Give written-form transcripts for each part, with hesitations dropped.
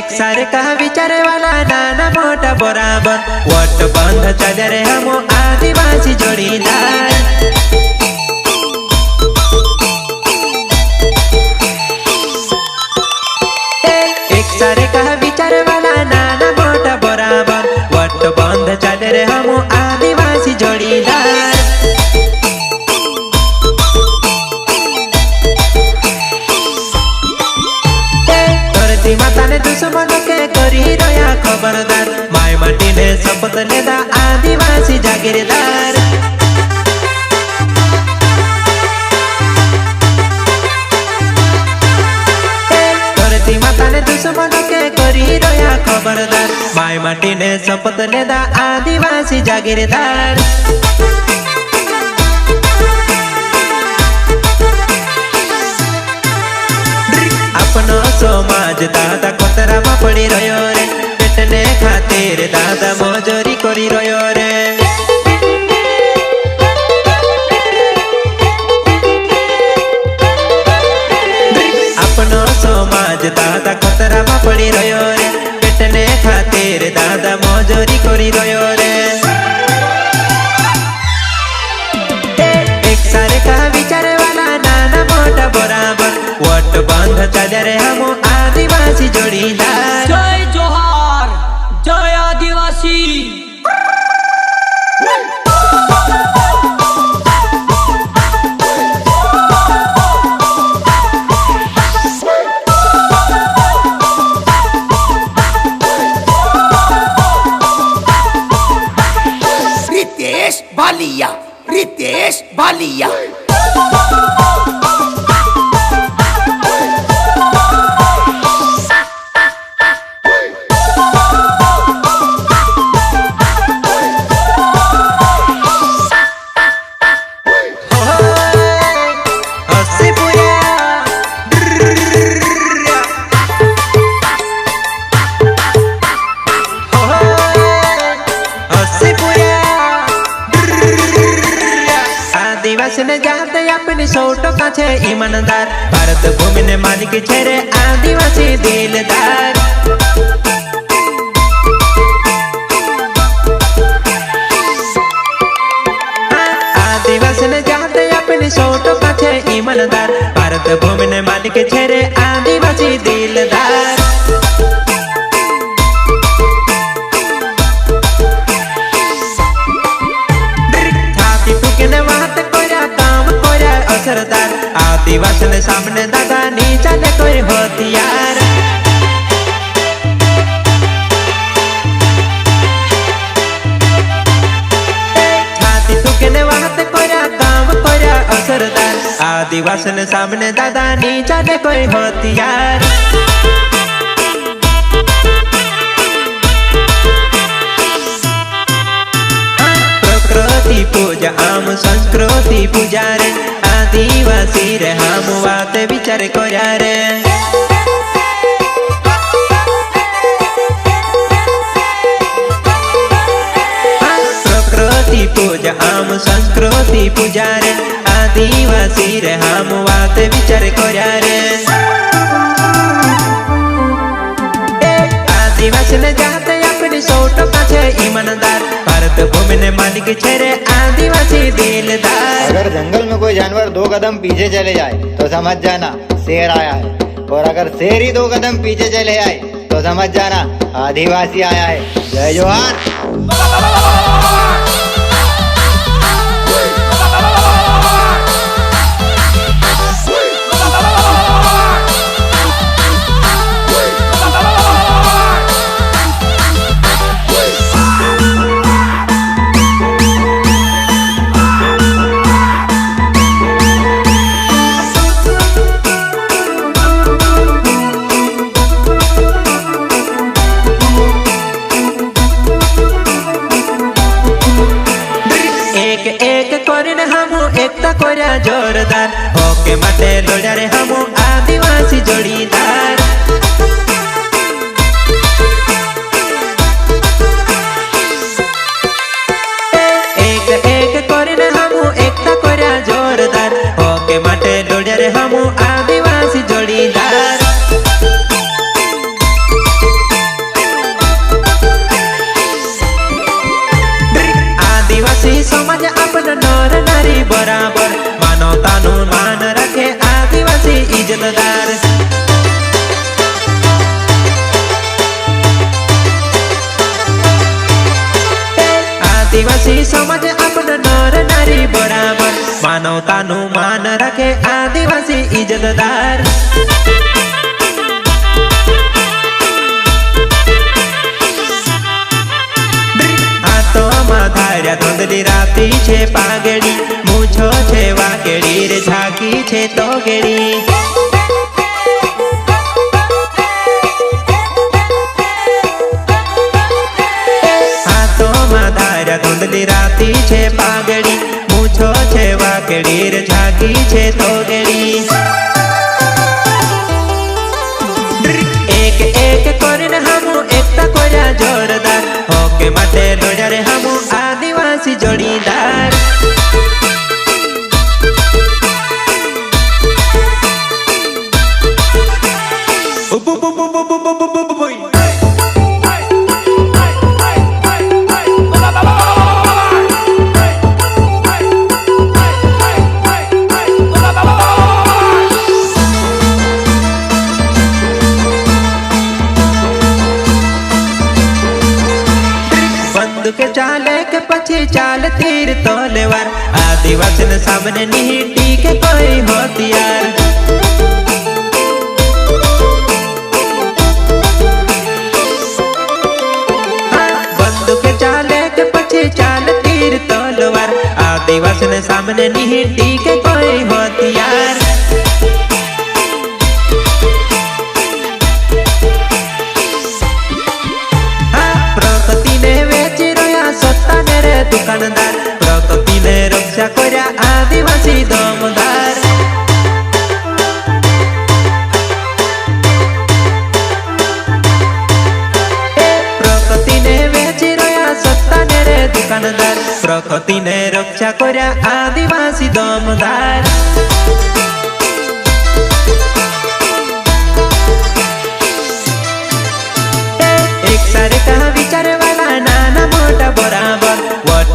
एक सारे का विचार वाला नाना मोटा बराबर वोट बंद चले रे हम आदिवासी जोड़ीदार। एक सारे का विचार वाला नाना मोटा बराबर वोट बंद चले रे हम आदिवासी जोड़ीदार। माता ने दुश्मन के करी रया खबरदार माय माटी ने शपथ लेदा आदिवासी जागीरदार। धरती माता ने दुश्मन के करी रया खबरदार माय माटी ने शपथ लेदा आदिवासी जागीरदार। अपनो समाज दादा कोतरा में पड़ी रह्यो रे पेटने खातिर दादा मजूरी करी रह्यो रे। अपनो समाज दादा कोतरा में पड़ी रह्यो रे पेटने खातिर दादा मजूरी करी रह्यो रे। एक सारे का विचार वाला नाना मोटा बराबर वोट बंद चले रे हम आदिवासी जोड़ीदार। जय जोहार जय आदिवासी। रितेश बालिया, रितेश बालिया। ने जाते अपनी सोटो का छे ईमानदार भारत भूमि ने मालिक छे रे आदिवासी दिलदार। आदिवासी ने जाते अपनी सोटो का छे ईमानदार भारत भूमि ने मालिक छे रे आदिवासी दिलदार। सरदार आदिवासी ने सामने दादा नहीं चले कोई हथियार। छाती ठुकने वात कोरा काम कोरा असरदार आदिवासी ने सामने दादा नहीं चले कोई हथियार। प्रकृति पूजा आम संस्कृति पूजा रे आदिवासी रे हम बात विचार करा रे। प्रकृति पूजा आम संस्कृति पूजा रे आदिवासी रे हम बात विचार करा रे। आदिवासी ने जाते अपनी सोटो का छे ईमानदार भारत भूमि ने मालिक छे रे आदिवासी दिलदार। अगर जंगल में कोई जानवर 2 कदम पीछे चले जाए तो समझ जाना शेर आया है, और अगर शेर ही 2 कदम पीछे चले आए तो समझ जाना आदिवासी आया है। जय जोहार। जोरदार होके मटे लोड़ा रे हम आदिवासी जोड़ीदार। एक एक करने हम एकता कोरा जोरदार होके मटे लोड़ा रे हम आदिवासी जोड़ीदार। માનવતાનું માન રાખે આદિવાસી ઇજ્જતદાર હાથોમાં ધાર્યા ધોંધલી રાતી છે પાઘડી મૂછો છે વાકેડી રે ઝાંકી છે તોગેડી ધૂંધલી રાતી છે પાઘડી મૂછો છે વાકેડી રે ઝાંકી છે તોગેડી એક એક કરીને હમુ એકતા કર્યા જોરદાર હોકે માટે લોડ્યા રે હમુ આદિવાસી જોડીદાર કે ચાલે કે પછી ચાલ તીર તલવાર આદિવાસી ને સામને નીટી કે કોઈ હોતિયાર બંદૂક ચાલે કે પછી ચાલ તીર તલવાર આદિવાસી ને સામને નીટી કે કોઈ હોતિયાર દુકાનદાર પ્રકૃતિને રક્ષા કર્યા આદિવાસી દમદાર પ્રકૃતિને વેચી રહ્યા સત્તાને રે દુકાનદાર પ્રકૃતિને રક્ષા કર્યા આદિવાસી દમદાર એક સરખા વિચારવાળા નાના મોટા બરાબર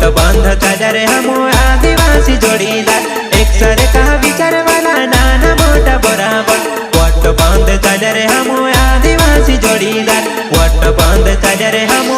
બંધ ચાલ્યા રે હમુ આદિવાસી જોડીદાર એક સરખા વિચારવાળા નાના મોટા બરાબર વટ બંધ ચાલ્યા રે હમુ આદિવાસી જોડીદાર વટ બંધ ચાલ્યા રે હમુ